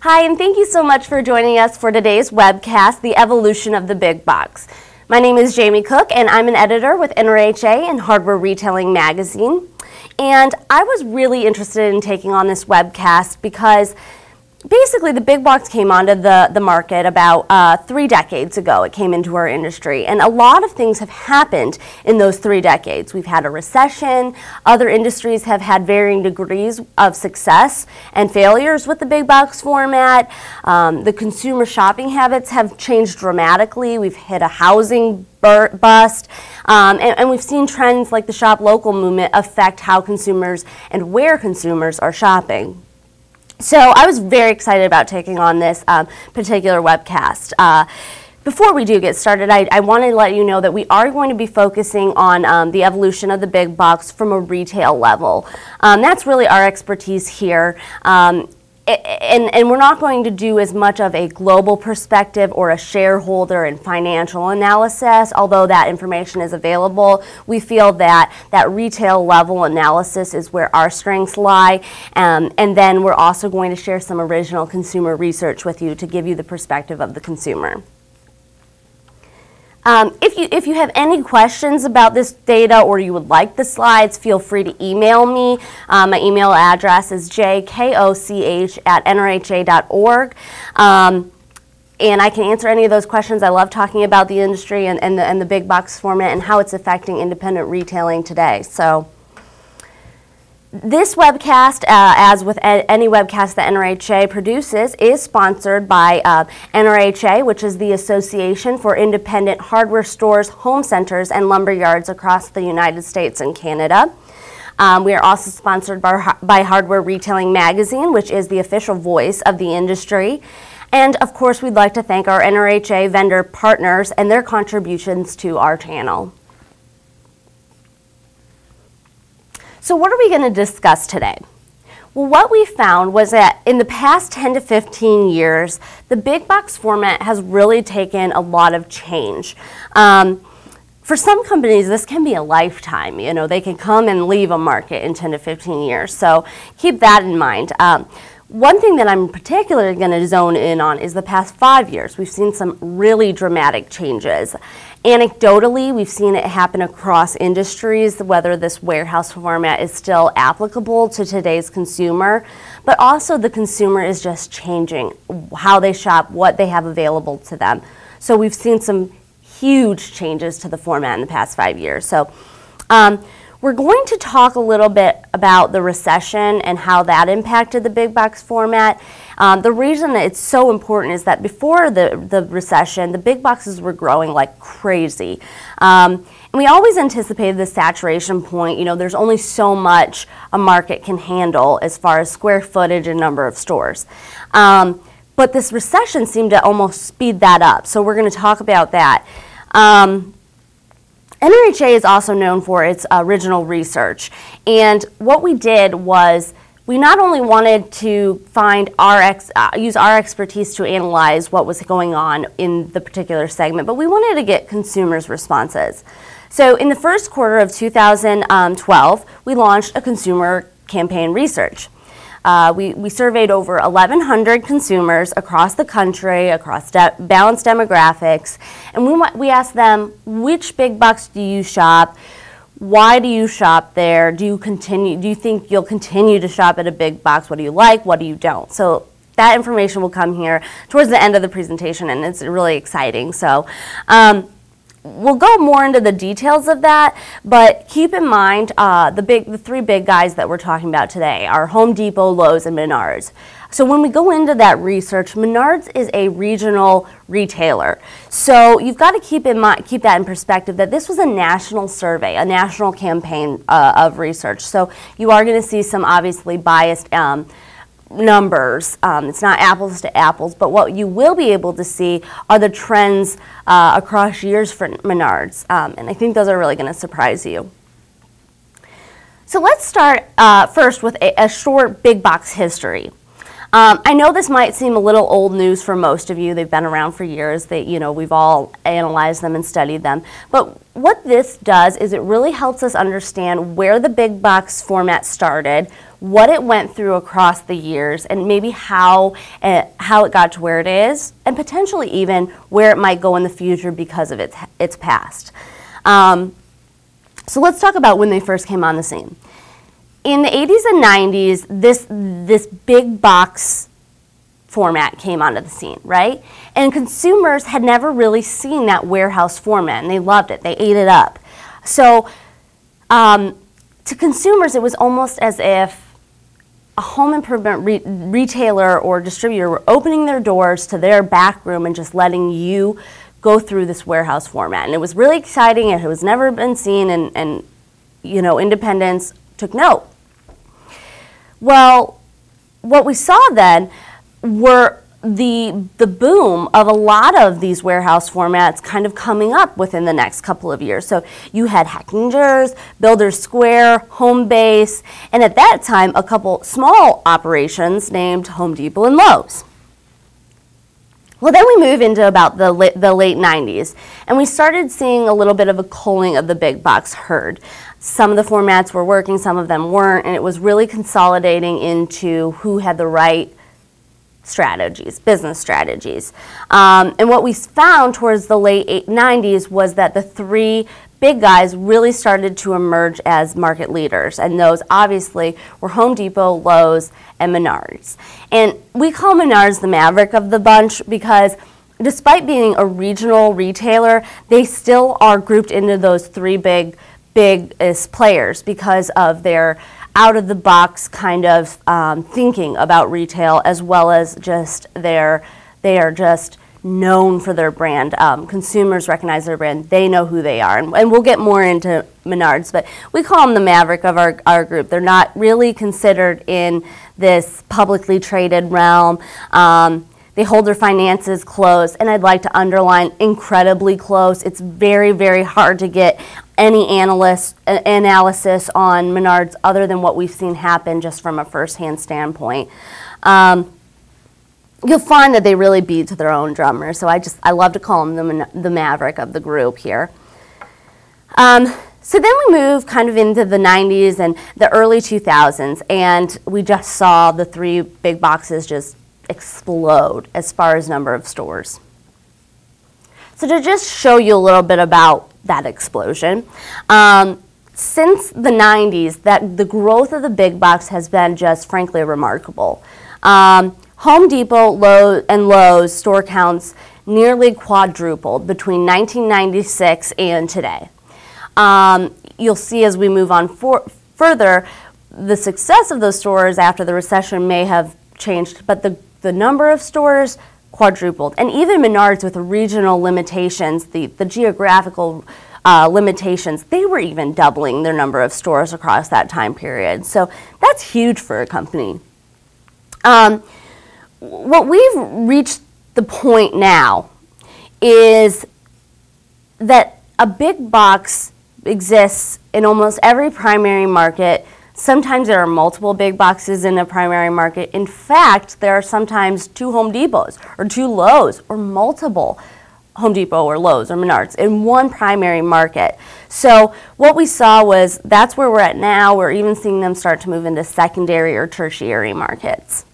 Hi, and thank you so much for joining us for today's webcast, The Evolution of the Big Box. My name is Jamie Cook, and I'm an editor with NRHA and Hardware Retailing Magazine. And I was really interested in taking on this webcast because basically the big box came onto the market about 3 decades ago. It came into our industry, and a lot of things have happened in those 3 decades. We've had a recession. Other industries have had varying degrees of success and failures with the big box format. The consumer shopping habits have changed dramatically. We've hit a housing bust, and we've seen trends like the shop local movement affect how consumers and where consumers are shopping. So I was very excited about taking on this particular webcast. Before we do get started, I want to let you know that we are going to be focusing on the evolution of the big box from a retail level. That's really our expertise here. And we're not going to do as much of a global perspective or a shareholder and financial analysis, although that information is available. We feel that that retail level analysis is where our strengths lie, and then we're also going to share some original consumer research with you to give you the perspective of the consumer. If you have any questions about this data or you would like the slides, feel free to email me. My email address is jkoch@nrha.org. And I can answer any of those questions. I love talking about the industry and the big box format and how it's affecting independent retailing today. So this webcast, as with any webcast that NRHA produces, is sponsored by NRHA, which is the Association for Independent Hardware Stores, Home Centers, and Lumber Yards across the United States and Canada. We are also sponsored by Hardware Retailing Magazine, which is the official voice of the industry. And of course, we'd like to thank our NRHA vendor partners and their contributions to our channel. So what are we going to discuss today? Well, what we found was that in the past 10 to 15 years, the big box format has really taken a lot of change. For some companies, this can be a lifetime. You know, they can come and leave a market in 10 to 15 years. So keep that in mind. One thing that I'm particularly going to zone in on is the past 5 years. We've seen some really dramatic changes. Anecdotally, we've seen it happen across industries, whether this warehouse format is still applicable to today's consumer, but also the consumer is just changing how they shop, what they have available to them. So we've seen some huge changes to the format in the past 5 years. So we're going to talk a little bit about the recession and how that impacted the big box format. The reason that it's so important is that before the recession, the big boxes were growing like crazy. And we always anticipated the saturation point. You know, there's only so much a market can handle as far as square footage and number of stores. But this recession seemed to almost speed that up. So we're going to talk about that. NRHA is also known for its original research, and what we did was we not only wanted to find use our expertise to analyze what was going on in the particular segment, but we wanted to get consumers' responses. So in the first quarter of 2012, we launched a consumer campaign research. We surveyed over 1,100 consumers across the country, across balanced demographics, and we asked them, which big box do you shop? Why do you shop there? Do you think you'll continue to shop at a big box? What do you like? What do you don't? So that information will come here towards the end of the presentation, and it's really exciting. So we'll go more into the details of that, but keep in mind the 3 big guys that we're talking about today are Home Depot, Lowe's, and Menards. So when we go into that research, Menards is a regional retailer. So you've got to keep that in perspective that this was a national survey, a national campaign of research. So you are going to see some obviously biased numbers. It's not apples to apples, but what you will be able to see are the trends across years for Menards, and I think those are really going to surprise you. So let's start first with a short big box history. I know this might seem a little old news for most of you. They've been around for years. We've all analyzed them and studied them. But what this does is it really helps us understand where the big box format started, what it went through across the years, and maybe how it got to where it is, and potentially even where it might go in the future because of its past. So let's talk about when they first came on the scene. In the 80s and 90s, this big box format came onto the scene, right? And consumers had never really seen that warehouse format, and they loved it. They ate it up. So to consumers, it was almost as if a home improvement retailer or distributor were opening their doors to their back room and just letting you go through this warehouse format. And it was really exciting, and it was never been seen, and independents took note. Well, what we saw then were the boom of a lot of these warehouse formats kind of coming up within the next couple of years. So you had Hackingers, Builders Square, Home Base, and at that time a couple small operations named Home Depot and Lowe's. Well, then we move into about the late 90s, and we started seeing a little bit of a culling of the big box herd. Some of the formats were working, some of them weren't, and it was really consolidating into who had the right strategies, business strategies. And what we found towards the late 90s was that the three big guys really started to emerge as market leaders, and those obviously were Home Depot, Lowe's, and Menards. And we call Menards the maverick of the bunch because despite being a regional retailer, they still are grouped into those three biggest players because of their out-of-the-box kind of thinking about retail, as well as just they are just known for their brand. Consumers recognize their brand. They know who they are. And we'll get more into Menards, but we call them the maverick of our group. They're not really considered in this publicly traded realm. They hold their finances close, and I'd like to underline incredibly close. It's very, very hard to get any analysis on Menards other than what we've seen happen just from a first-hand standpoint. You'll find that they really beat to their own drummer, so I love to call them the maverick of the group here. So then we move kind of into the 90s and the early 2000s, and we just saw the three big boxes just explode as far as number of stores. So to just show you a little bit about that explosion, since the 90s, the growth of the big box has been just frankly remarkable. Home Depot, Lowe's store counts nearly quadrupled between 1996 and today. You'll see as we move on further, the success of those stores after the recession may have changed, but the number of stores quadrupled. And even Menards with the regional limitations, the geographical limitations, they were even doubling their number of stores across that time period. So that's huge for a company. What we've reached the point now is that a big box exists in almost every primary market. Sometimes there are multiple big boxes in a primary market. In fact, there are sometimes two Home Depots or two Lowe's or multiple Home Depot or Lowe's or Menards in one primary market. So what we saw was that's where we're at now. We're even seeing them start to move into secondary or tertiary markets.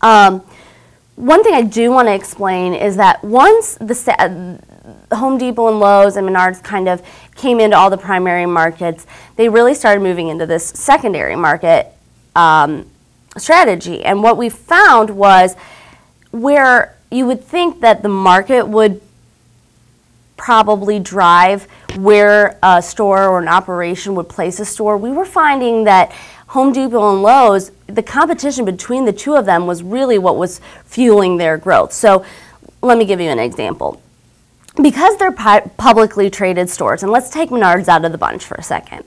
One thing I do want to explain is that once the Home Depot and Lowe's and Menards kind of came into all the primary markets, they really started moving into this secondary market strategy. And what we found was where you would think that the market would probably drive where a store or an operation would place a store, we were finding that Home Depot and Lowe's, the competition between the two of them was really what was fueling their growth. So let me give you an example. Because they're publicly traded stores, and let's take Menards out of the bunch for a second.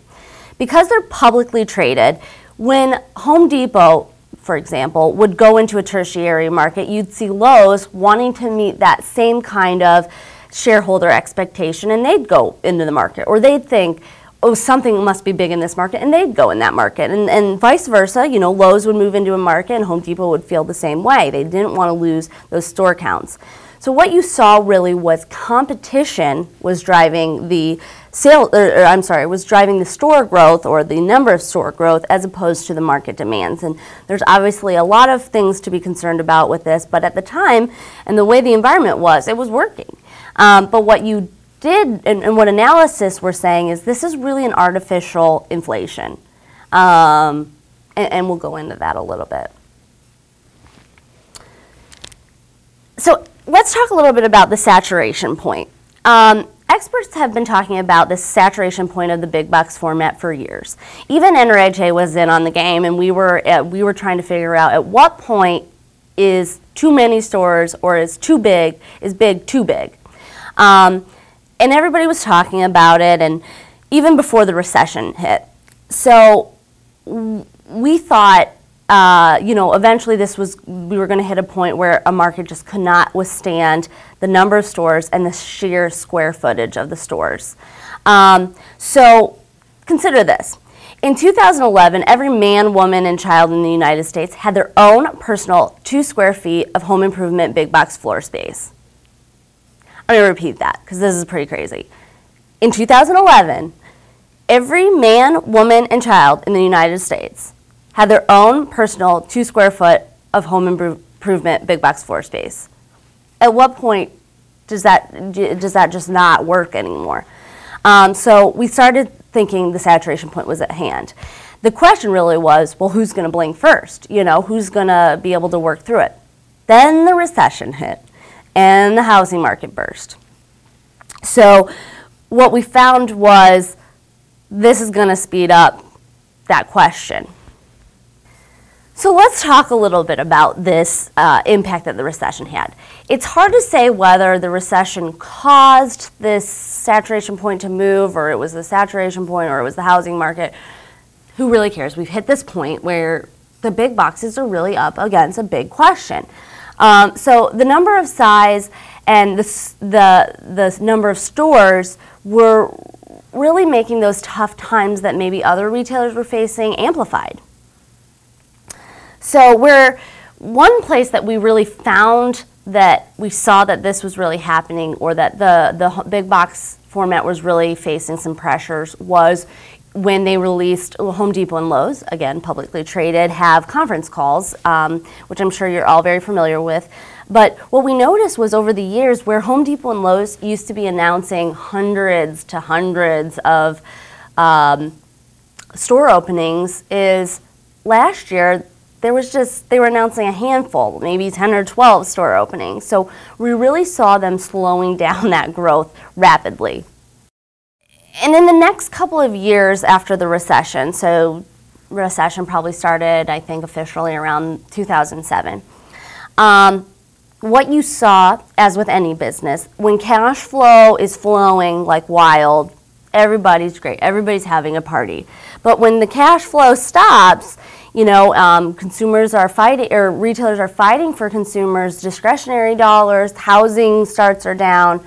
Because they're publicly traded, when Home Depot, for example, would go into a tertiary market, you'd see Lowe's wanting to meet that same kind of shareholder expectation, and they'd go into the market. Or they'd think, oh, something must be big in this market, and they'd go in that market. And vice versa, you know, Lowe's would move into a market and Home Depot would feel the same way. They didn't want to lose those store counts. So what you saw really was competition was driving the was driving the store growth, or the number of store growth, as opposed to the market demands. And there's obviously a lot of things to be concerned about with this, but at the time, and the way the environment was, it was working. But what you did, and what analysis were saying, is this is really an artificial inflation. And we'll go into that a little bit. So let's talk a little bit about the saturation point. Experts have been talking about this saturation point of the big box format for years. Even NRHA was in on the game, and we were trying to figure out at what point is too many stores, or is big too big? And everybody was talking about it, and even before the recession hit. So we thought, you know, eventually we were going to hit a point where a market just could not withstand the number of stores and the sheer square footage of the stores. So consider this. In 2011, every man, woman, and child in the United States had their own personal 2 square feet of home improvement big box floor space. I'm going to repeat that because this is pretty crazy. In 2011, every man, woman, and child in the United States had their own personal 2 square foot of home improvement big box floor space. At what point does that just not work anymore? So we started thinking the saturation point was at hand. The question really was, well, who's going to blink first? You know, who's going to be able to work through it? Then the recession hit, and the housing market burst. So what we found was this is going to speed up that question. So let's talk a little bit about this impact that the recession had. It's hard to say whether the recession caused this saturation point to move, or it was the saturation point, or it was the housing market. Who really cares? We've hit this point where the big boxes are really up against a big question. So the number of size and the number of stores were really making those tough times that maybe other retailers were facing amplified. So one place that we really found that we saw that this was really happening, or that the big box format was really facing some pressures, was when they released Home Depot and Lowe's, again, publicly traded, have conference calls, which I'm sure you're all very familiar with. But what we noticed was over the years, where Home Depot and Lowe's used to be announcing hundreds to hundreds of store openings, is last year they were announcing a handful, maybe 10 or 12 store openings. So we really saw them slowing down that growth rapidly. And in the next couple of years after the recession, so recession probably started, I think, officially around 2007, what you saw, as with any business, when cash flow is flowing like wild, everybody's great, everybody's having a party. But when the cash flow stops, you know, consumers are fighting, or retailers are fighting for consumers' discretionary dollars, housing starts are down.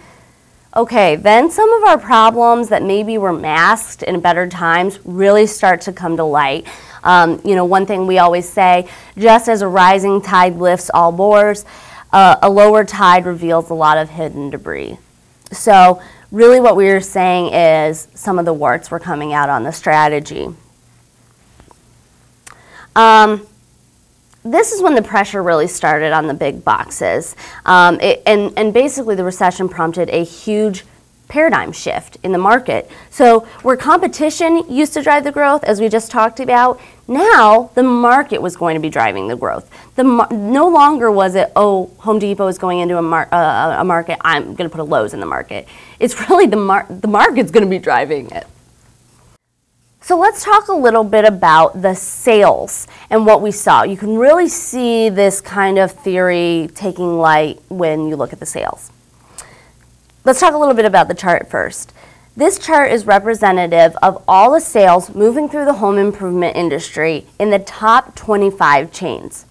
Okay, then some of our problems that maybe were masked in better times really start to come to light. You know, one thing we always say, just as a rising tide lifts all boats, a lower tide reveals a lot of hidden debris. So really what we were saying is some of the warts were coming out on the strategy. This is when the pressure really started on the big boxes. And basically the recession prompted a huge paradigm shift in the market. So where competition used to drive the growth, as we just talked about, now the market was going to be driving the growth. No longer was it, oh, Home Depot is going into a market, I'm going to put a Lowe's in the market. It's really the market's going to be driving it. So let's talk a little bit about the sales and what we saw. You can really see this kind of theory taking light when you look at the sales. Let's talk a little bit about the chart first. This chart is representative of all the sales moving through the home improvement industry in the top 25 chains.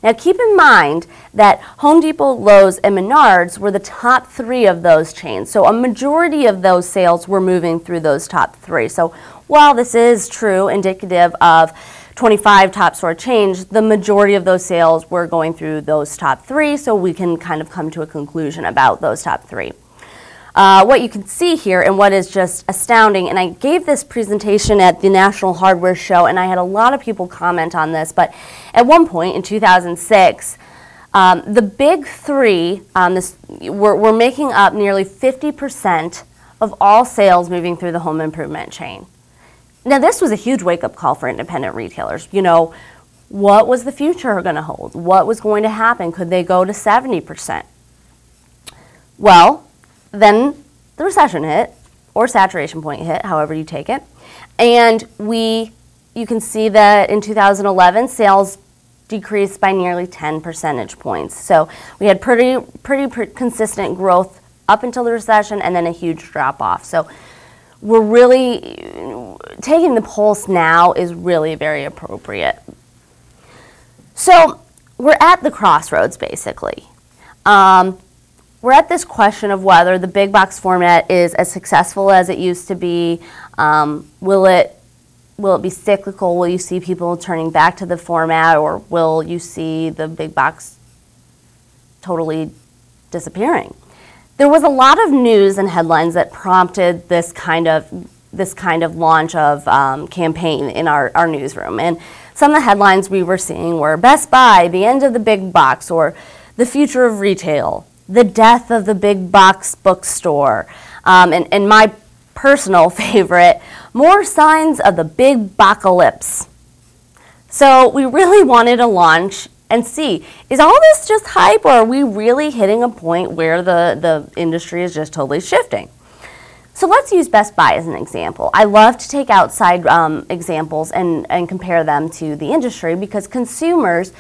Now keep in mind that Home Depot, Lowe's, and Menards were the top 3 of those chains. So a majority of those sales were moving through those top 3. So while this is true, indicative of 25 top store chains, the majority of those sales were going through those top 3, so we can kind of come to a conclusion about those top 3. What you can see here, and what is just astounding, and I gave this presentation at the National Hardware Show, and I had a lot of people comment on this, but at one point in 2006, the big 3 were making up nearly 50% of all sales moving through the home improvement chain. Now, this was a huge wake-up call for independent retailers. You know, what was the future going to hold? What was going to happen? Could they go to 70%? Well, then the recession hit, or saturation point hit, however you take it. And you can see that in 2011, sales decreased by nearly 10 percentage points. So we had pretty consistent growth up until the recession, and then a huge drop off. So we're really taking the pulse now is really very appropriate. So we're at the crossroads, basically. We're at this question of whether the big box format is as successful as it used to be. Will it be cyclical? Will you see people turning back to the format, or will you see the big box totally disappearing? There was a lot of news and headlines that prompted this kind of launch of campaign in our newsroom. And some of the headlines we were seeing were Best Buy, the end of the big box, or the future of retail, the death of the big box bookstore, and my personal favorite, more signs of the big bocalypse. So we really wanted to launch and see, is all this just hype, or are we really hitting a point where the industry is just totally shifting? So let's use Best Buy as an example. I love to take outside examples and compare them to the industry, because consumers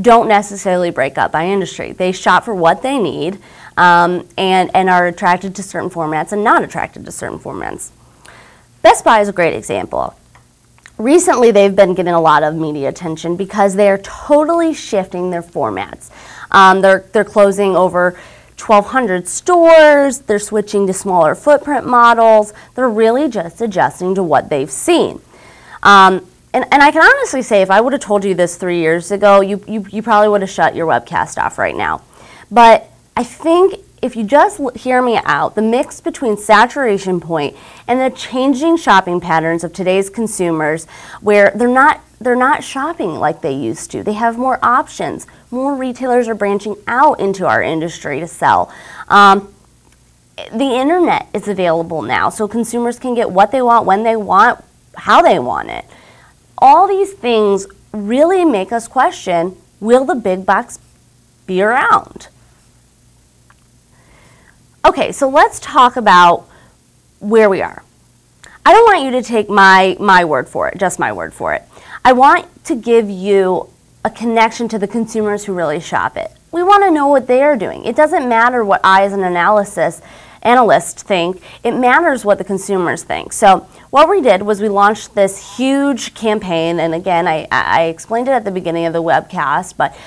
don't necessarily break up by industry. They shop for what they need and are attracted to certain formats and not attracted to certain formats. Best Buy is a great example. Recently, they've been getting a lot of media attention because they are totally shifting their formats. They're closing over 1,200 stores. They're switching to smaller footprint models. They're really just adjusting to what they've seen. And I can honestly say, if I would have told you this 3 years ago, you probably would have shut your webcast off right now. But I think if you just hear me out, the mix between saturation point and the changing shopping patterns of today's consumers, where they're not shopping like they used to. They have more options. More retailers are branching out into our industry to sell. The internet is available now, so consumers can get what they want, when they want, how they want it. All these things really make us question, will the big box be around? Okay, so let's talk about where we are. I don't want you to take my word for it, just my word for it. I want to give you a connection to the consumers who really shop it. We want to know what they are doing. It doesn't matter what I as an analyst think. It matters what the consumers think. So what we did was we launched this huge campaign, and again, I explained it at the beginning of the webcast, but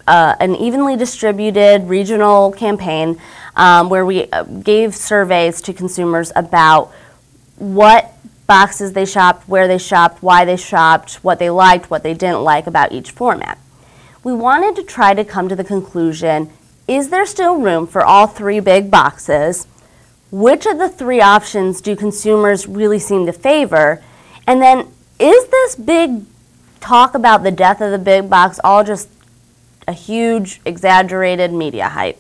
an evenly distributed regional campaign where we gave surveys to consumers about what boxes they shopped, where they shopped, why they shopped, what they liked, what they didn't like about each format. We wanted to try to come to the conclusion, is there still room for all 3 big boxes? Which of the 3 options do consumers really seem to favor? And then, is this big talk about the death of the big box all just a huge, exaggerated media hype?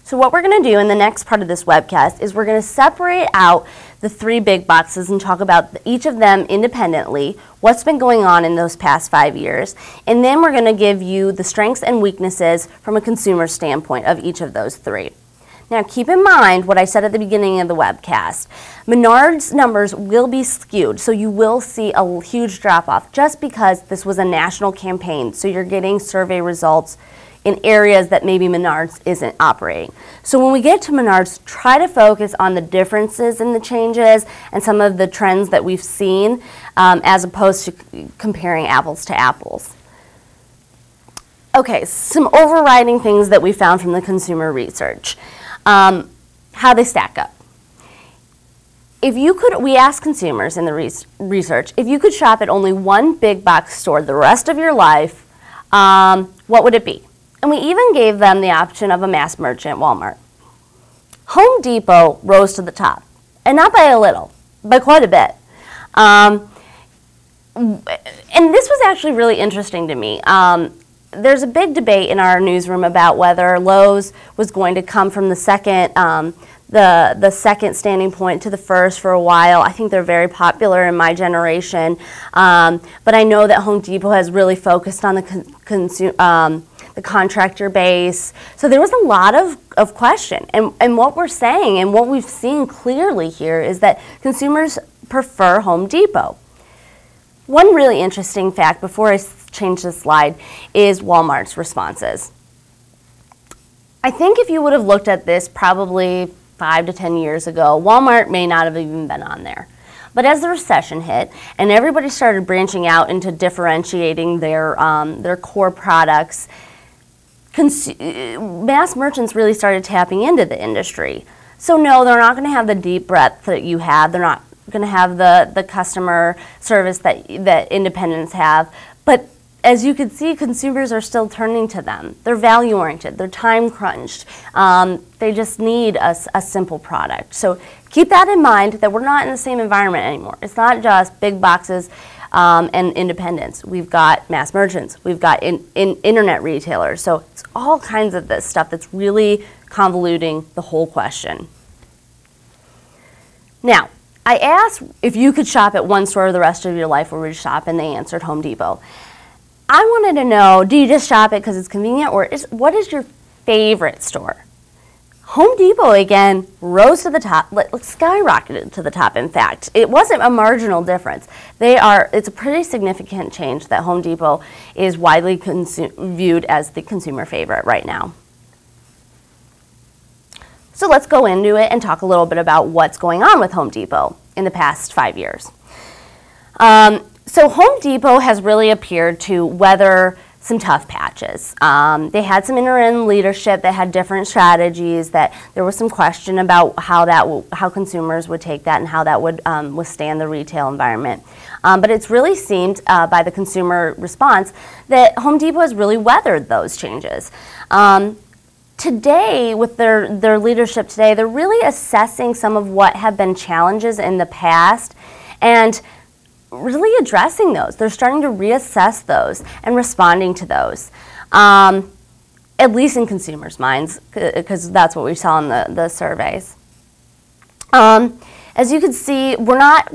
So what we're going to do in the next part of this webcast is we're going to separate out the 3 big boxes and talk about each of them independently, what's been going on in those past 5 years, and then we're going to give you the strengths and weaknesses from a consumer standpoint of each of those 3. Now keep in mind what I said at the beginning of the webcast. Menards numbers will be skewed, so you will see a huge drop-off just because this was a national campaign, so you're getting survey results in areas that maybe Menards isn't operating. So when we get to Menards, try to focus on the differences in the changes and some of the trends that we've seen as opposed to comparing apples to apples. Okay, some overriding things that we found from the consumer research. How they stack up. If you could, we asked consumers in the research, if you could shop at only one big box store the rest of your life, what would it be? And we even gave them the option of a mass merchant, Walmart. Home Depot rose to the top, and not by a little, by quite a bit. And this was actually really interesting to me. There's a big debate in our newsroom about whether Lowe's was going to come from the second standing point to the first for a while. I think they're very popular in my generation, but I know that Home Depot has really focused on the contractor base. So there was a lot of question, and what we're saying and what we've seen clearly here is that consumers prefer Home Depot. One really interesting fact before I change this slide is Walmart's responses. I think if you would have looked at this probably 5 to 10 years ago, Walmart may not have even been on there. But as the recession hit and everybody started branching out into differentiating their core products, mass merchants really started tapping into the industry. So no, they're not going to have the deep breadth that you have. They're not going to have the customer service that independents have. But as you can see, consumers are still turning to them. They're value-oriented. They're time-crunched. They just need a simple product. So keep that in mind, that we're not in the same environment anymore. It's not just big boxes and independents. We've got mass merchants. We've got internet retailers. So it's all kinds of this stuff that's really convoluting the whole question. Now, I asked if you could shop at one store the rest of your life, where would you shop? And they answered Home Depot. I wanted to know, do you just shop it because it's convenient, or what is your favorite store? Home Depot, again, rose to the top, skyrocketed to the top, in fact. It wasn't a marginal difference. It's a pretty significant change that Home Depot is widely viewed as the consumer favorite right now. So let's go into it and talk a little bit about what's going on with Home Depot in the past 5 years. So Home Depot has really appeared to weather some tough patches. They had some interim leadership that had different strategies, that there was some question about how consumers would take that and how that would withstand the retail environment. But it's really seemed by the consumer response that Home Depot has really weathered those changes. Today, with their leadership today, they're really assessing some of what have been challenges in the past and really addressing those. They're starting to reassess those and responding to those, at least in consumers' minds, because that's what we saw in the surveys. As you can see, we're not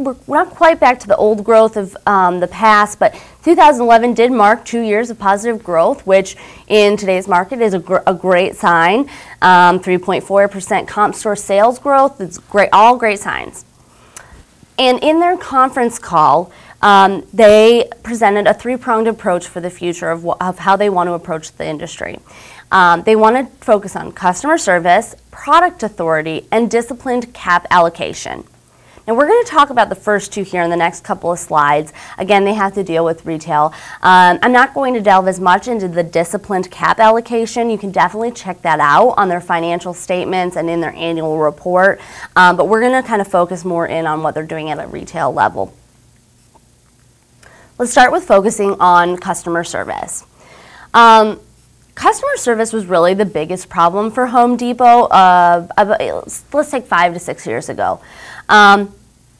quite back to the old growth of the past, but 2011 did mark 2 years of positive growth, which in today's market is a great sign. 3.4% comp store sales growth, it's great, all great signs. And in their conference call, they presented a three-pronged approach for the future of how they want to approach the industry. They want to focus on customer service, product authority, and disciplined cap allocation. Now, we're going to talk about the first two here in the next couple of slides. Again, they have to deal with retail. I'm not going to delve as much into the disciplined cap allocation. You can definitely check that out on their financial statements and in their annual report. But we're going to kind of focus more in on what they're doing at a retail level. Let's start with focusing on customer service. Customer service was really the biggest problem for Home Depot, let's take 5 to 6 years ago.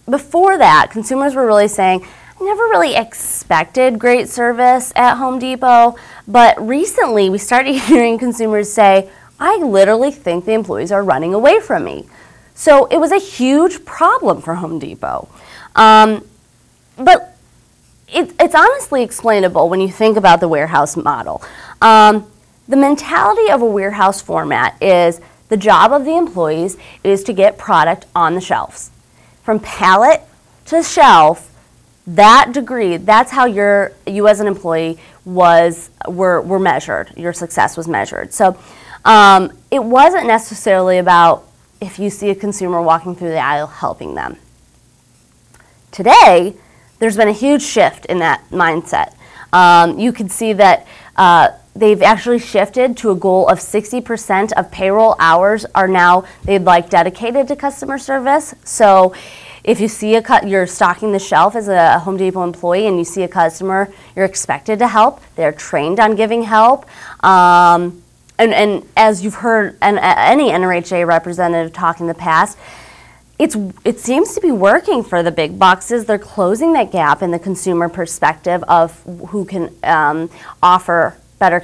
Before that, consumers were really saying, I never really expected great service at Home Depot, but recently we started hearing consumers say, I literally think the employees are running away from me. So it was a huge problem for Home Depot. But it's honestly explainable when you think about the warehouse model. The mentality of a warehouse format is the job of the employees is to get product on the shelves. From pallet to shelf, that degree, that's how you as an employee were measured. Your success was measured. So it wasn't necessarily about if you see a consumer walking through the aisle helping them. Today, there's been a huge shift in that mindset. You can see that they've actually shifted to a goal of 60% of payroll hours are now they'd like dedicated to customer service. So if you see you're stocking the shelf as a Home Depot employee and you see a customer, you're expected to help. They're trained on giving help. And as you've heard any NRHA representative talk in the past, it seems to be working for the big boxes. They're closing that gap in the consumer perspective of who can offer better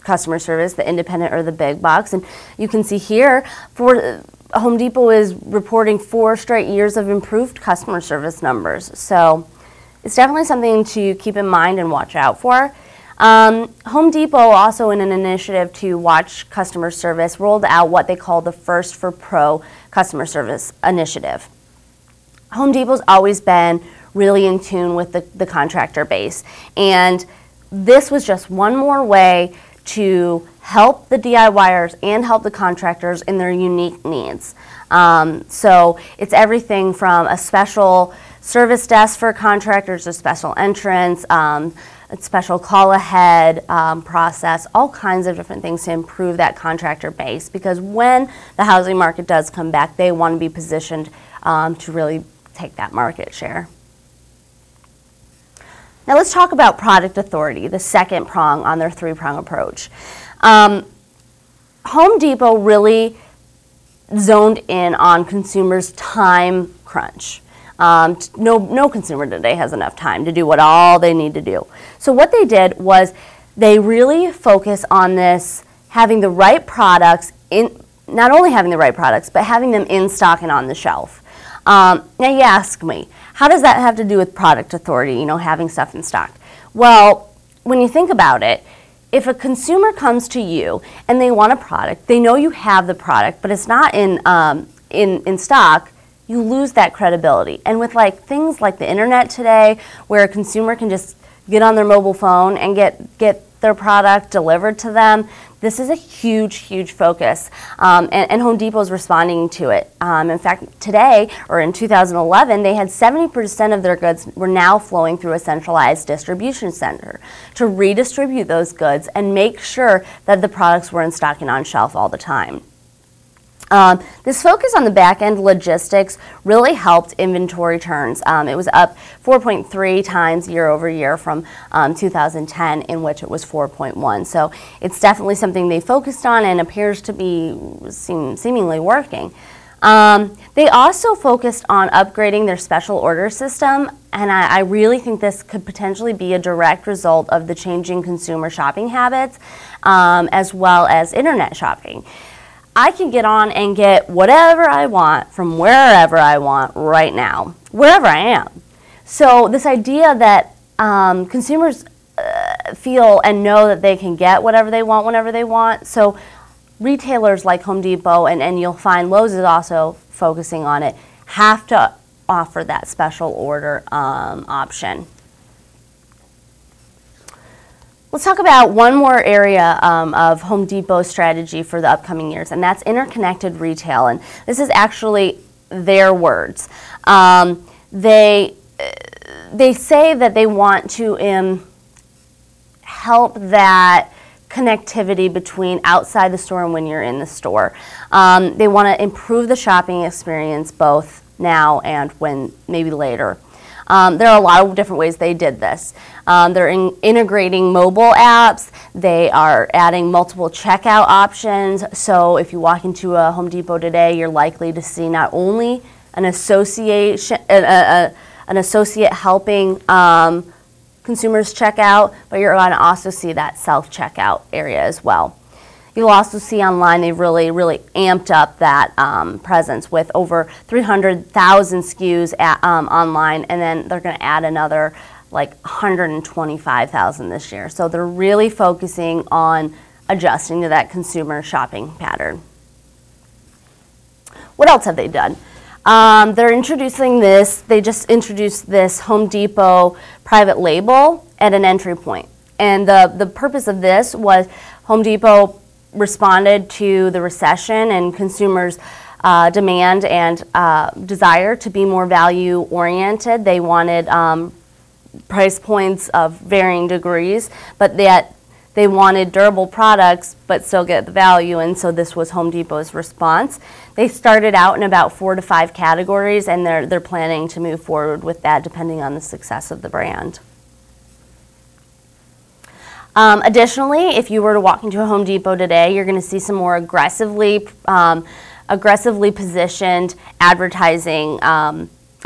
customer service, the independent or the big box. And you can see here, Home Depot is reporting 4 straight years of improved customer service numbers. So it's definitely something to keep in mind and watch out for. Home Depot also, in an initiative to watch customer service, rolled out what they call the First for Pro customer service initiative. Home Depot's always been really in tune with the contractor base, and this was just one more way to help the DIYers and help the contractors in their unique needs. So it's everything from a special service desk for contractors, a special entrance, a special call ahead process, all kinds of different things to improve that contractor base, because when the housing market does come back, they want to be positioned to really take that market share. Now let's talk about product authority, the second prong on their 3-prong approach. Home Depot really zoned in on consumers' time crunch. No consumer today has enough time to do what all they need to do. So what they did was they really focus on this, having the right products, not only having the right products, but having them in stock and on the shelf. Now you ask me, how does that have to do with product authority, having stuff in stock? Well, when you think about it, if a consumer comes to you and they want a product, they know you have the product, but it's not in stock, you lose that credibility. And with things like the internet today, where a consumer can just get on their mobile phone and get their product delivered to them, this is a huge, huge focus, and Home Depot is responding to it. In fact, today, or in 2011, they had 70% of their goods were now flowing through a centralized distribution center to redistribute those goods and make sure that the products were in stock and on shelf all the time. This focus on the back-end logistics really helped inventory turns. It was up 4.3 times year over year from 2010, in which it was 4.1. So it's definitely something they focused on and appears to be seemingly working. They also focused on upgrading their special order system, and I really think this could potentially be a direct result of the changing consumer shopping habits, as well as internet shopping. I can get on and get whatever I want from wherever I want right now, wherever I am. So this idea that consumers feel and know that they can get whatever they want whenever they want. So retailers like Home Depot, and you'll find Lowe's is also focusing on it, have to offer that special order option. Let's talk about one more area of Home Depot's strategy for the upcoming years, and that's interconnected retail. And this is actually their words. They say that they want to help that connectivity between outside the store and when you're in the store. They want to improve the shopping experience both now and when maybe later. There are a lot of different ways they did this. They're integrating mobile apps. They are adding multiple checkout options. So if you walk into a Home Depot today, you're likely to see not only an associate helping consumers check out, but you're going to also see that self-checkout area as well. You'll also see online they've really amped up that presence with over 300,000 SKUs online, and then they're going to add another 125,000 this year. So they're really focusing on adjusting to that consumer shopping pattern. What else have they done? They're introducing this. They just introduced this Home Depot private label at an entry point, and the purpose of this was Home Depot responded to the recession and consumers' demand and desire to be more value oriented. They wanted price points of varying degrees, but that They wanted durable products but still get the value, and so this was Home Depot's response. They started out in about 4 to 5 categories, and they're planning to move forward with that depending on the success of the brand. Additionally, if you were to walk into a Home Depot today, you're going to see some more aggressively positioned advertising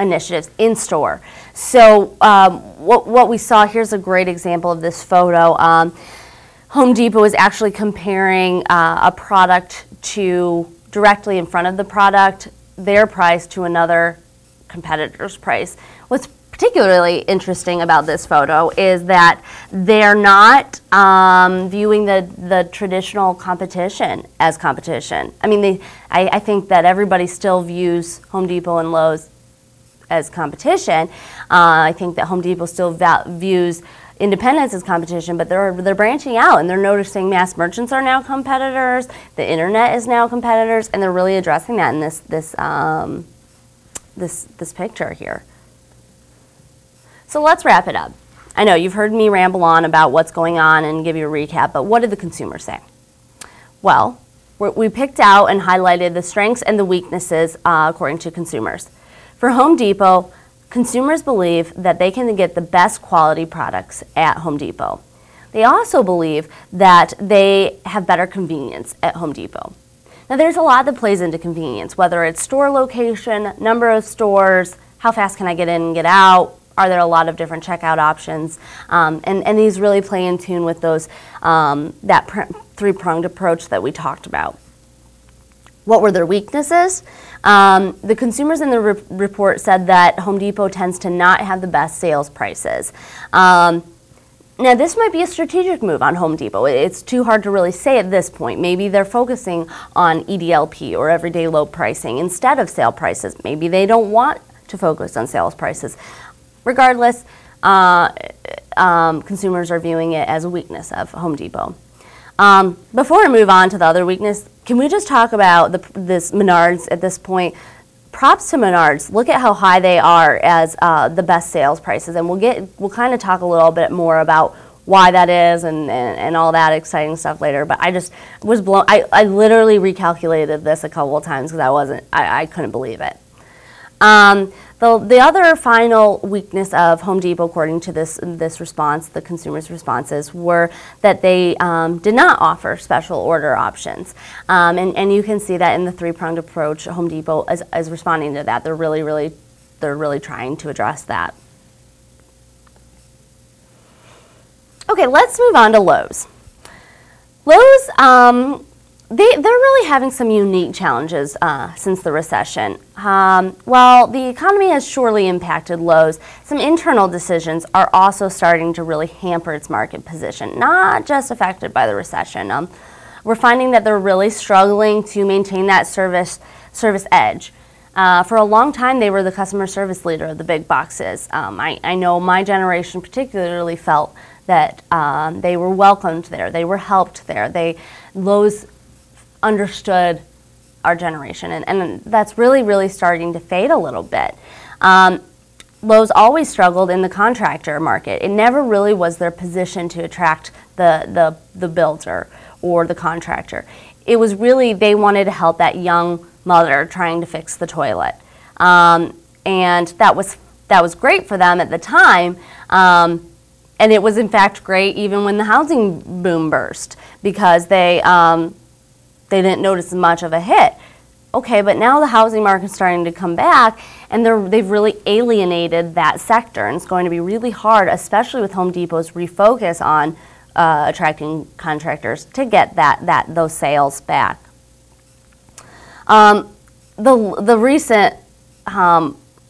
initiatives in store. So what we saw, here's a great example of this photo. Home Depot is actually comparing a product to directly in front of the product, their price to another competitor's price. What's particularly interesting about this photo is that they're not viewing the traditional competition as competition. I mean, I think that everybody still views Home Depot and Lowe's as competition. I think that Home Depot still views independents as competition, but they're branching out, and they're noticing mass merchants are now competitors, the internet is now competitors, and they're really addressing that in this picture here. So let's wrap it up. I know you've heard me ramble on about what's going on and give you a recap, but what did the consumer say? Well, we picked out and highlighted the strengths and the weaknesses according to consumers. For Home Depot, consumers believe that they can get the best quality products at Home Depot. They also believe that they have better convenience at Home Depot. Now there's a lot that plays into convenience, whether it's store location, number of stores, how fast can I get in and get out, are there a lot of different checkout options, and these really play in tune with those that three-pronged approach that we talked about. What were their weaknesses? The consumers in the report said that Home Depot tends to not have the best sales prices. Now this might be a strategic move on Home Depot. It's too hard to really say at this point. Maybe they're focusing on EDLP or everyday low pricing instead of sale prices. Maybe they don't want to focus on sales prices. Regardless, consumers are viewing it as a weakness of Home Depot. Before I move on to the other weakness, can we just talk about this Menards at this point? Props to Menards. Look at how high they are as the best sales prices, and we'll kind of talk a little bit more about why that is and all that exciting stuff later. But I just was blown. I literally recalculated this a couple of times because I couldn't believe it. The other final weakness of Home Depot, according to this response, the consumers' responses, were that they did not offer special order options. And you can see that in the three-pronged approach, Home Depot is responding to that. They're really trying to address that. Okay, let's move on to Lowe's. Lowe's, they're really having some unique challenges since the recession. While the economy has surely impacted Lowe's, some internal decisions are also starting to really hamper its market position, not just affected by the recession. We're finding that they're really struggling to maintain that service edge. For a long time, they were the customer service leader of the big boxes. I know my generation particularly felt that they were welcomed there, they were helped there. Lowe's understood our generation, and that's really starting to fade a little bit. Lowe's always struggled in the contractor market. It never really was their position to attract the builder or the contractor. It was really, they wanted to help that young mother trying to fix the toilet, and that was great for them at the time. And it was in fact great even when the housing boom burst, because they didn't notice much of a hit. Okay, but now the housing market's starting to come back, and they've really alienated that sector, and it's going to be really hard, especially with Home Depot's refocus on attracting contractors to get those sales back. The recent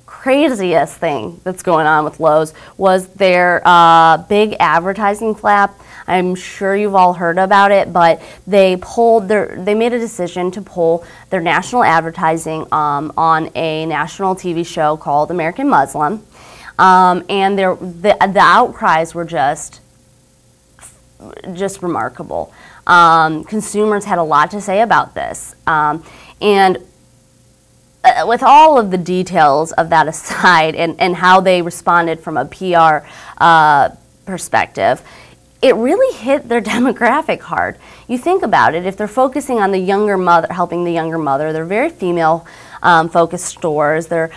craziest thing that's going on with Lowe's was their big advertising flap. I'm sure you've all heard about it, but they made a decision to pull their national advertising on a national TV show called American Muslim, and the outcries were just remarkable. Consumers had a lot to say about this, and with all of the details of that aside, and how they responded from a PR perspective, it really hit their demographic hard. You think about it, if they're focusing on the younger mother, helping the younger mother, they're very female focused stores. Their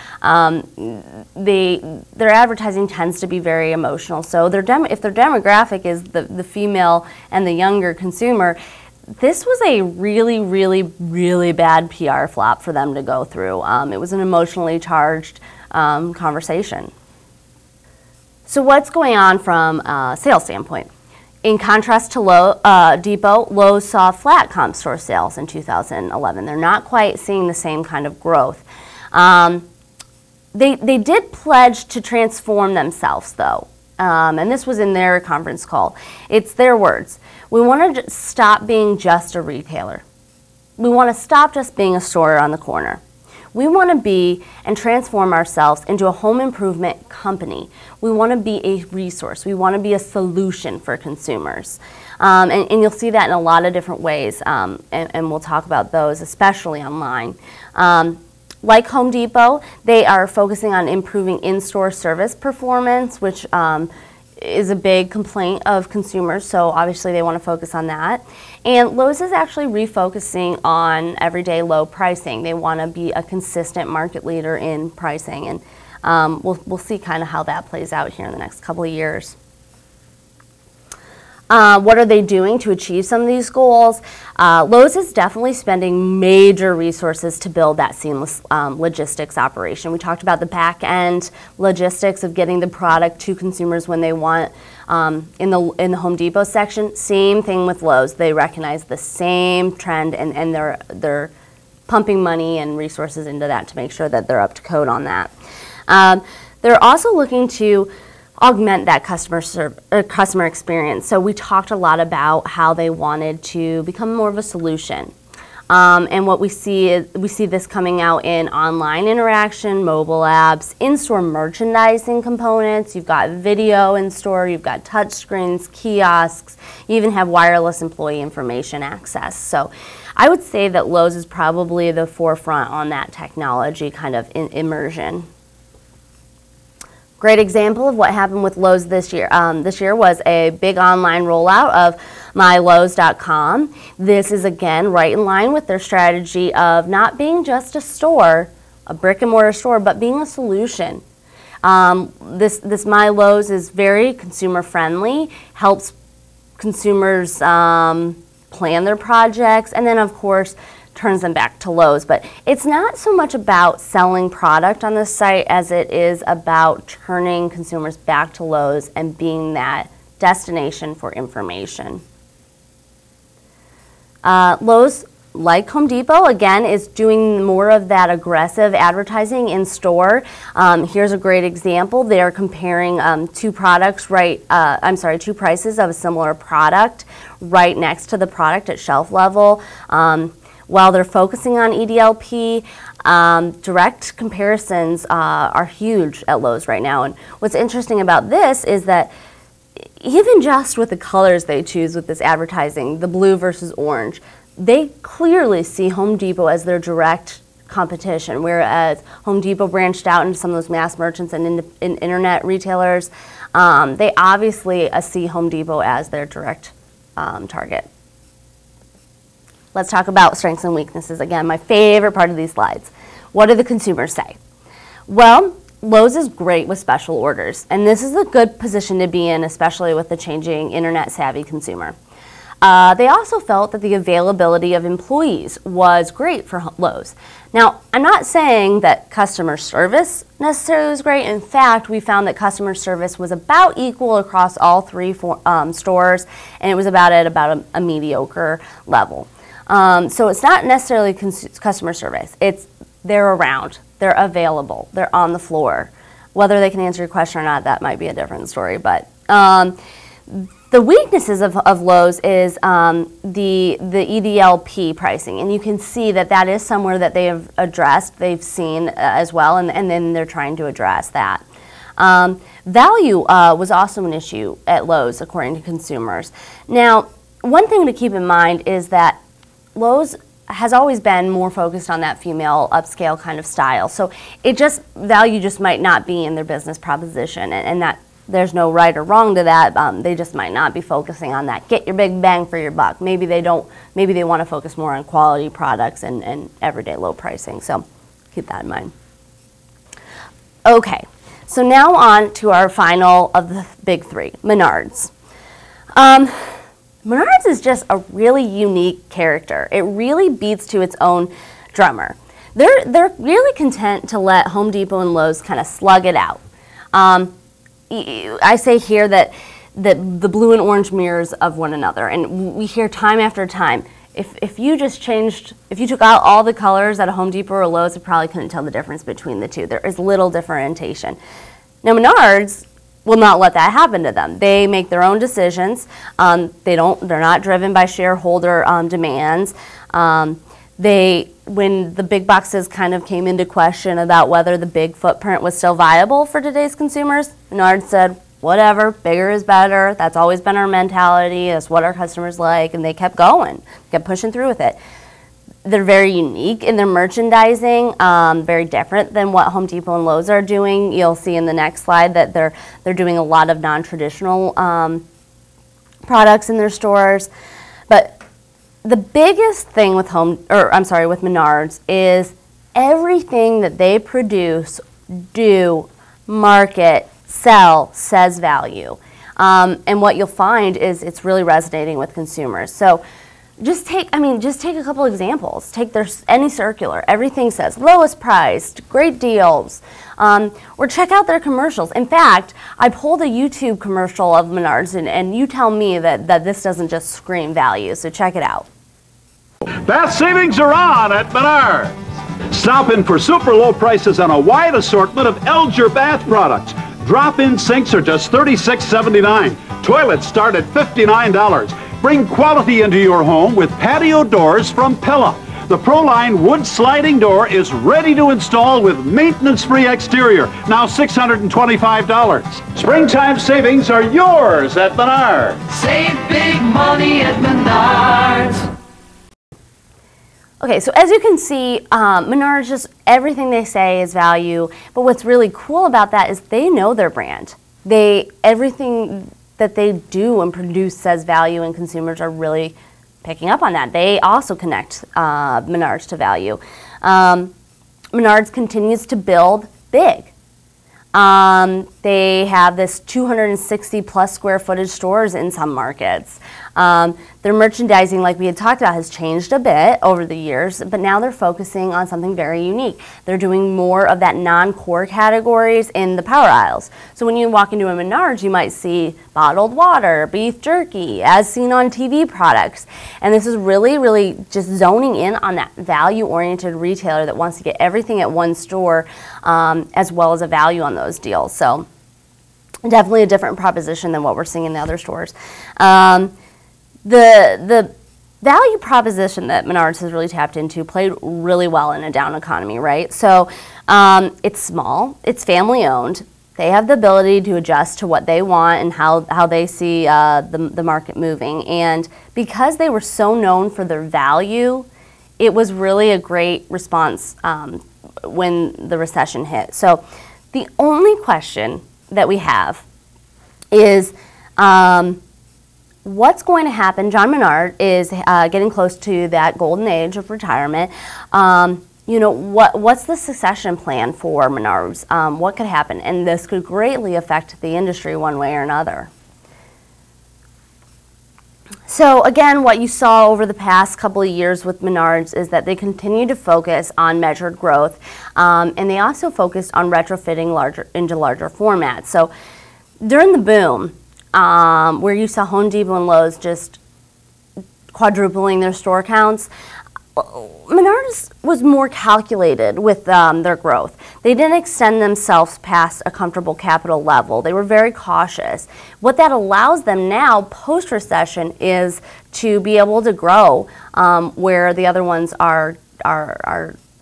advertising tends to be very emotional. So if their demographic is the female and the younger consumer, this was a really, really, really bad PR flop for them to go through. It was an emotionally charged conversation. So what's going on from a sales standpoint? In contrast to Depot, Lowe's saw flat comp store sales in 2011. They're not quite seeing the same kind of growth. They did pledge to transform themselves, though, and this was in their conference call. It's their words. We want to stop being just a retailer. We want to stop just being a store on the corner. We want to be and transform ourselves into a home improvement company. We want to be a resource. We want to be a solution for consumers. And you'll see that in a lot of different ways, and we'll talk about those, especially online. Like Home Depot, they are focusing on improving in-store service performance, which is a big complaint of consumers, so obviously they want to focus on that. And Lowe's is actually refocusing on everyday low pricing. They want to be a consistent market leader in pricing, and we'll see kind of how that plays out here in the next couple of years. What are they doing to achieve some of these goals? Lowe's is definitely spending major resources to build that seamless logistics operation. We talked about the back end logistics of getting the product to consumers when they want in the Home Depot section. Same thing with Lowe's. They recognize the same trend, and they're pumping money and resources into that to make sure that they're up to code on that. They're also looking to augment that customer experience. So we talked a lot about how they wanted to become more of a solution. And what we see is this coming out in online interaction, mobile apps, in-store merchandising components. You've got video in store, you've got touch screens, kiosks, you even have wireless employee information access. So I would say that Lowe's is probably the forefront on that technology kind of immersion. Great example of what happened with Lowe's this year. This year was a big online rollout of mylowes.com. This is again right in line with their strategy of not being just a store, a brick and mortar store, but being a solution. This My Lowe's is very consumer friendly, helps consumers plan their projects, and then of course turns them back to Lowe's. But it's not so much about selling product on this site as it is about turning consumers back to Lowe's and being that destination for information. Lowe's, like Home Depot, again, is doing more of that aggressive advertising in store. Here's a great example. They are comparing two prices of a similar product right next to the product at shelf level. While they're focusing on EDLP, direct comparisons are huge at Lowe's right now. And what's interesting about this is that even just with the colors they choose with this advertising, the blue versus orange, they clearly see Home Depot as their direct competition, whereas Home Depot branched out into some of those mass merchants and internet retailers. They obviously see Home Depot as their direct target. Let's talk about strengths and weaknesses. Again, my favorite part of these slides. What do the consumers say? Well, Lowe's is great with special orders, and this is a good position to be in, especially with the changing internet-savvy consumer. They also felt that the availability of employees was great for Lowe's. Now, I'm not saying that customer service necessarily was great. In fact, we found that customer service was about equal across all three stores, and it was at about a mediocre level. So it's not necessarily customer service. It's they're around, they're available, they're on the floor. Whether they can answer your question or not, that might be a different story. But the weaknesses of Lowe's is the EDLP pricing, and you can see that is somewhere that they have addressed, they've seen as well, and then they're trying to address that. Value was also an issue at Lowe's, according to consumers. Now, one thing to keep in mind is that Lowe's has always been more focused on that female upscale kind of style. So value just might not be in their business proposition, and there's no right or wrong to that. They just might not be focusing on that. Get your big bang for your buck. Maybe they don't. Maybe they want to focus more on quality products and everyday low pricing. So keep that in mind. Okay, so now on to our final of the big three, Menards. Menards is just a really unique character. It really beats to its own drummer. They're really content to let Home Depot and Lowe's kind of slug it out. I say here that the blue and orange mirrors of one another, and we hear time after time, if you took out all the colors at a Home Depot or Lowe's, you probably couldn't tell the difference between the two. There is little differentiation. Now Menards will not let that happen to them. They make their own decisions. They're not driven by shareholder demands. When the big boxes kind of came into question about whether the big footprint was still viable for today's consumers, Menards said, whatever, bigger is better. That's always been our mentality. That's what our customers like, and they kept going, kept pushing through with it. They're very unique in their merchandising, very different than what Home Depot and Lowe's are doing. You'll see in the next slide that they're doing a lot of non-traditional products in their stores. But the biggest thing with Menards is everything that they produce, do, market, sell, says value. And what you'll find is it's really resonating with consumers. So just take a couple examples. Take any circular. Everything says lowest priced, great deals, or check out their commercials. In fact, I pulled a YouTube commercial of Menards, and you tell me that this doesn't just scream value. So check it out. Bath savings are on at Menards. Stop in for super low prices on a wide assortment of Elger bath products. Drop-in sinks are just $36.79. Toilets start at $59. Bring quality into your home with patio doors from Pella. The ProLine wood sliding door is ready to install with maintenance-free exterior, now $625. Springtime savings are yours at Menards. Save big money at Menards. Okay, so as you can see, Menards, just everything they say is value, but what's really cool about that is they know their brand. Everything that they do and produce says value, and consumers are really picking up on that. They also connect Menards to value. Menards continues to build big. They have this 260 plus square footage stores in some markets. Their merchandising, like we had talked about, has changed a bit over the years, but now they're focusing on something very unique. They're doing more of that non-core categories in the power aisles. So when you walk into a Menards, you might see bottled water, beef jerky, as seen on TV products. And this is really, really just zoning in on that value-oriented retailer that wants to get everything at one store, as well as a value on those deals. So definitely a different proposition than what we're seeing in the other stores. The value proposition that Menards has really tapped into played really well in a down economy, right? So it's small, it's family owned. They have the ability to adjust to what they want and how they see the market moving. And because they were so known for their value, it was really a great response when the recession hit. So the only question that we have is what's going to happen? John Menard is getting close to that golden age of retirement. You know, what's the succession plan for Menards? What could happen? And this could greatly affect the industry one way or another. So again, what you saw over the past couple of years with Menards is that they continue to focus on measured growth, and they also focused on retrofitting into larger formats. So during the boom, where you saw Home Depot and Lowe's just quadrupling their store counts, Menards was more calculated with their growth. They didn't extend themselves past a comfortable capital level. They were very cautious. What that allows them now, post-recession, is to be able to grow where the other ones are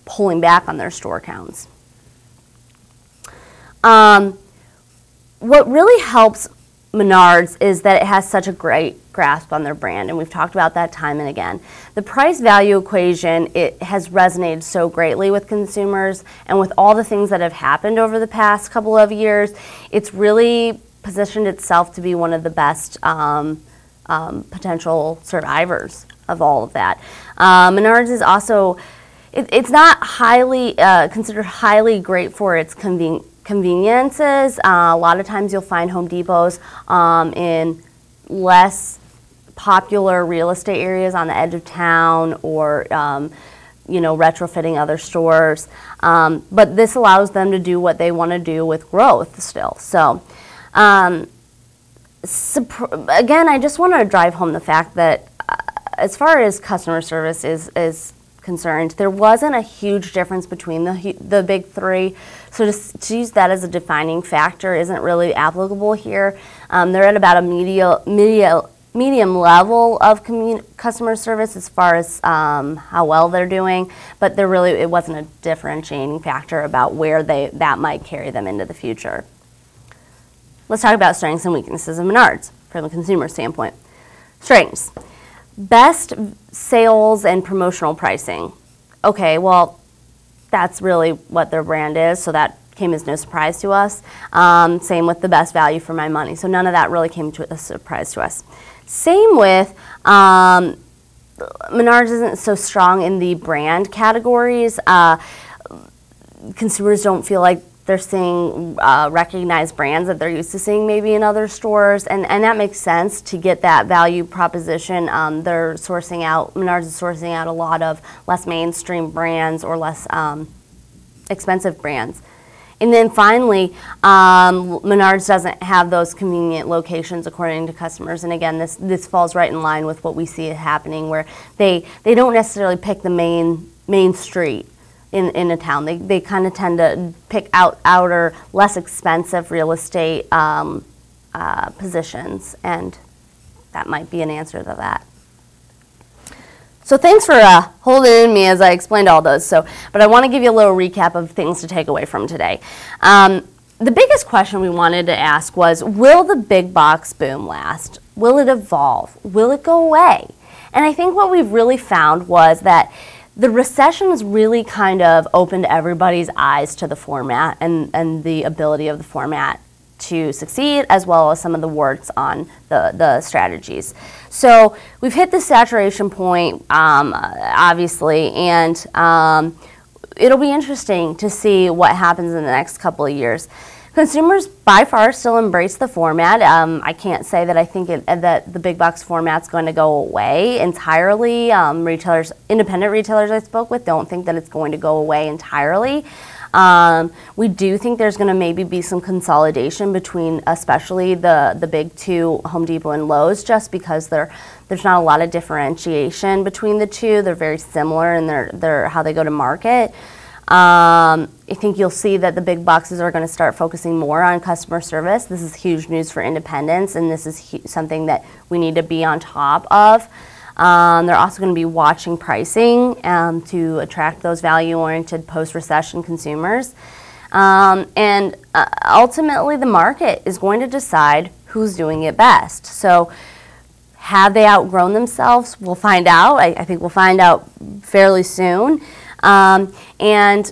pulling back on their store counts. What really helps Menards is that it has such a great grasp on their brand, and we've talked about that time and again. The price-value equation, it has resonated so greatly with consumers, and with all the things that have happened over the past couple of years, it's really positioned itself to be one of the best potential survivors of all of that. Menards is also, it's not highly considered highly great for its conveniences. A lot of times you'll find Home Depots in less popular real estate areas on the edge of town, or retrofitting other stores. But this allows them to do what they want to do with growth still. So again, I just want to drive home the fact that as far as customer service is concerned, there wasn't a huge difference between the big three. So to use that as a defining factor isn't really applicable here. They're at about a medium level of customer service as far as how well they're doing, but it wasn't a differentiating factor about where that might carry them into the future. Let's talk about strengths and weaknesses of Menards from a consumer standpoint. Strengths: best sales and promotional pricing. Okay, well, that's really what their brand is, so that came as no surprise to us. Same with the best value for my money, so none of that really came to a surprise to us. Same with Menards isn't so strong in the brand categories. Consumers don't feel like they're seeing recognized brands that they're used to seeing maybe in other stores, and that makes sense to get that value proposition. Menards is sourcing out a lot of less mainstream brands or less expensive brands. And then finally, Menards doesn't have those convenient locations according to customers. And again, this falls right in line with what we see happening, where they don't necessarily pick the main street in a town. They kind of tend to pick outer, less expensive real estate positions, and that might be an answer to that. So thanks for holding in me as I explained all those. But I want to give you a little recap of things to take away from today. The biggest question we wanted to ask was, will the big box boom last? Will it evolve? Will it go away? And I think what we've really found was that the recession has really kind of opened everybody's eyes to the format and the ability of the format to succeed, as well as some of the warts on the strategies. So we've hit the saturation point, obviously, and it'll be interesting to see what happens in the next couple of years. Consumers by far still embrace the format. I can't say that I think that the big box format's going to go away entirely. Independent retailers I spoke with don't think that it's going to go away entirely. We do think there's going to maybe be some consolidation between especially the big two, Home Depot and Lowe's, just because there's not a lot of differentiation between the two. They're very similar in their how they go to market. I think you'll see that the big boxes are going to start focusing more on customer service. This is huge news for independents, and this is something that we need to be on top of. They're also going to be watching pricing to attract those value-oriented post-recession consumers. And ultimately, the market is going to decide who's doing it best. So have they outgrown themselves? We'll find out. I think we'll find out fairly soon. And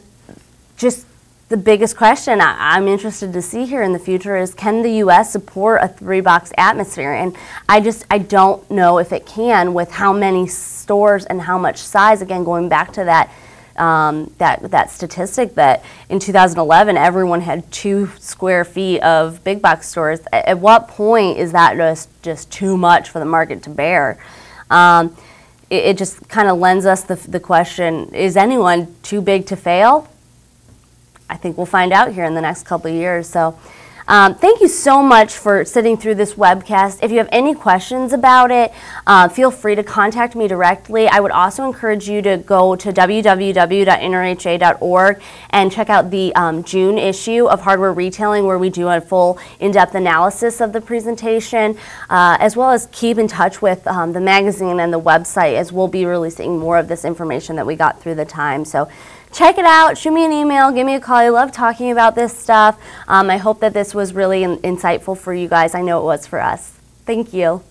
just the biggest question I'm interested to see here in the future is, can the U.S. support a three-box atmosphere? And I don't know if it can, with how many stores and how much size. Again, going back to that that statistic that in 2011 everyone had 2 square feet of big box stores. At what point is that just too much for the market to bear? It just kind of lends us the question: is anyone too big to fail? I think we'll find out here in the next couple of years. So thank you so much for sitting through this webcast. If you have any questions about it, feel free to contact me directly. I would also encourage you to go to www.nrha.org and check out the June issue of Hardware Retailing, where we do a full in-depth analysis of the presentation, as well as keep in touch with the magazine and the website, as we'll be releasing more of this information that we got through the time. So check it out, shoot me an email, give me a call. I love talking about this stuff. I hope that this was really insightful for you guys. I know it was for us. Thank you.